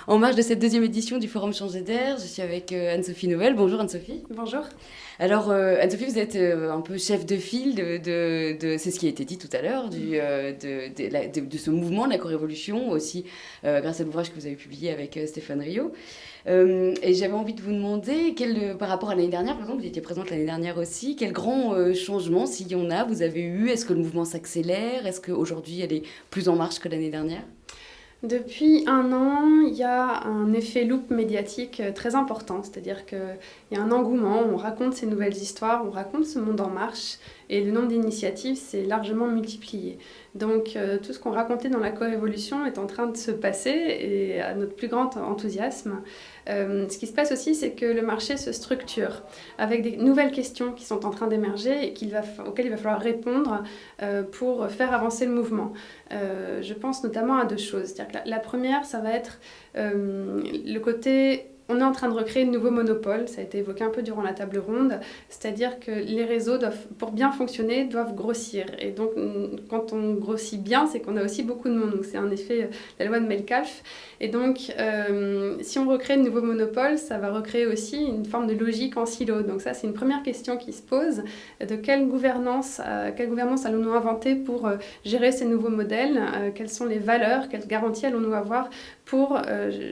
En marge de cette deuxième édition du Forum Changer d'air, je suis avec Anne-Sophie Noël. Bonjour Anne-Sophie. Bonjour. Alors Anne-Sophie, vous êtes un peu chef de file c'est ce qui a été dit tout à l'heure, de ce mouvement de la co-révolution, aussi grâce à l'ouvrage que vous avez publié avec Stéphane Rio. Et j'avais envie de vous demander, par rapport à l'année dernière, par exemple, vous étiez présente l'année dernière aussi, quels grands changements, s'il y en a, vous avez eu? Est-ce que le mouvement s'accélère? Est-ce qu'aujourd'hui, elle est plus en marche que l'année dernière? Depuis un an, il y a un effet loupe médiatique très important, c'est-à-dire qu'il y a un engouement, on raconte ces nouvelles histoires, on raconte ce monde en marche, et le nombre d'initiatives s'est largement multiplié. Donc tout ce qu'on racontait dans la co-révolution est en train de se passer, et à notre plus grand enthousiasme. Ce qui se passe aussi, c'est que le marché se structure, avec des nouvelles questions qui sont en train d'émerger et auxquelles il va falloir répondre pour faire avancer le mouvement. Je pense notamment à deux choses. C'est-à-dire que la première, ça va être le côté... On est en train de recréer de nouveaux monopoles, ça a été évoqué un peu durant la table ronde, c'est-à-dire que les réseaux, pour bien fonctionner, doivent grossir. Et donc, quand on grossit bien, c'est qu'on a aussi beaucoup de monde. Donc, c'est en effet la loi de Metcalfe. Et donc, si on recrée de nouveaux monopoles, ça va recréer aussi une forme de logique en silo. Donc ça, c'est une première question qui se pose. De quelle gouvernance allons-nous inventer pour gérer ces nouveaux modèles? Quelles sont les valeurs, quelles garanties allons-nous avoir pour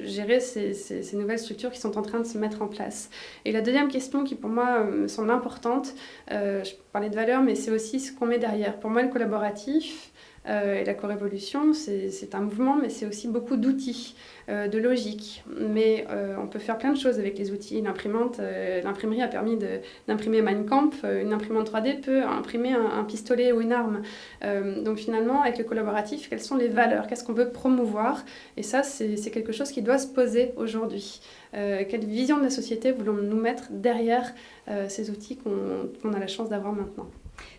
gérer ces nouvelles structures qui sont en train de se mettre en place. Et la deuxième question qui pour moi me semble importante, je parlais de valeurs, mais c'est aussi ce qu'on met derrière. Pour moi, le collaboratif et la co-révolution, c'est un mouvement, mais c'est aussi beaucoup d'outils, de logique. Mais on peut faire plein de choses avec les outils. L'imprimerie a permis d'imprimer Mein Kampf. Une imprimante 3D peut imprimer un pistolet ou une arme. Donc finalement, avec le collaboratif, quelles sont les valeurs? Qu'est-ce qu'on veut promouvoir? Et ça, c'est quelque chose qui doit se poser aujourd'hui. Quelle vision de la société voulons-nous mettre derrière ces outils qu'on a la chance d'avoir maintenant?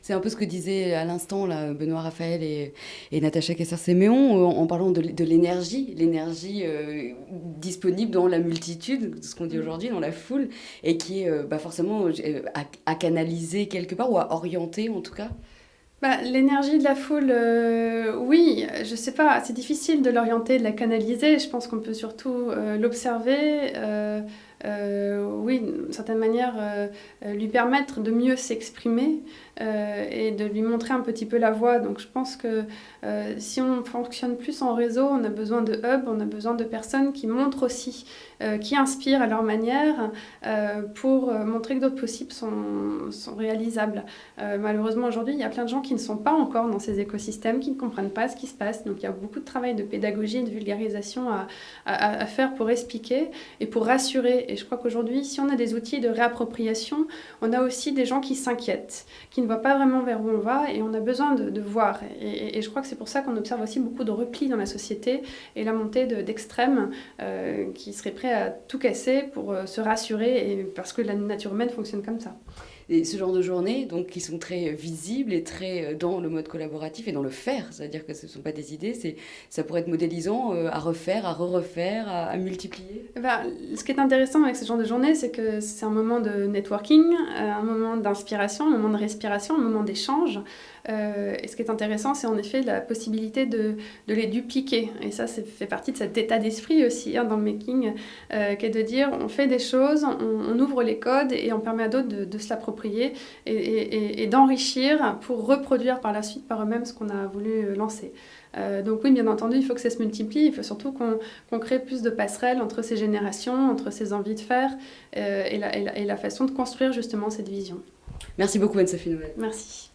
C'est un peu ce que disaient à l'instant là, Benoît Raphaël et Natacha Cassar-Séméon en parlant de l'énergie disponible dans la multitude, ce qu'on dit aujourd'hui, dans la foule, et qui est forcément à canaliser quelque part, ou à orienter en tout cas. L'énergie de la foule, oui, je sais pas, c'est difficile de l'orienter, de la canaliser. Je pense qu'on peut surtout l'observer, oui, d'une certaine manière, lui permettre de mieux s'exprimer et de lui montrer un petit peu la voie. Donc je pense que si on fonctionne plus en réseau, on a besoin de hubs, on a besoin de personnes qui montrent aussi, qui inspirent à leur manière pour montrer que d'autres possibles sont réalisables. Malheureusement, aujourd'hui, il y a plein de gens qui ne sont pas encore dans ces écosystèmes, qui ne comprennent pas ce qui se passe. Donc il y a beaucoup de travail de pédagogie et de vulgarisation à faire pour expliquer et pour rassurer. Et je crois qu'aujourd'hui, si on a des outils de réappropriation, on a aussi des gens qui s'inquiètent, qui ne voient pas vraiment vers où on va, et on a besoin de voir. Et je crois que c'est pour ça qu'on observe aussi beaucoup de replis dans la société et la montée d'extrêmes qui seraient prêts à tout casser pour se rassurer, et parce que la nature humaine fonctionne comme ça. Et ce genre de journées, donc, qui sont très visibles et très dans le mode collaboratif et dans le faire, c'est-à-dire que ce ne sont pas des idées, ça pourrait être modélisant à refaire, à re-refaire, à multiplier. Ce qui est intéressant avec ce genre de journée, c'est que c'est un moment de networking, un moment d'inspiration, un moment de respiration, un moment d'échange. Et ce qui est intéressant, c'est en effet la possibilité de les dupliquer. Et ça fait partie de cet état d'esprit aussi dans le making, qui est de dire on fait des choses, on ouvre les codes et on permet à d'autres de se l'approprier et d'enrichir pour reproduire par la suite par eux-mêmes ce qu'on a voulu lancer. Donc oui, bien entendu, il faut que ça se multiplie, il faut surtout qu'on crée plus de passerelles entre ces générations, entre ces envies de faire et la façon de construire justement cette vision. Merci beaucoup Anne-Sophie Noël. Merci.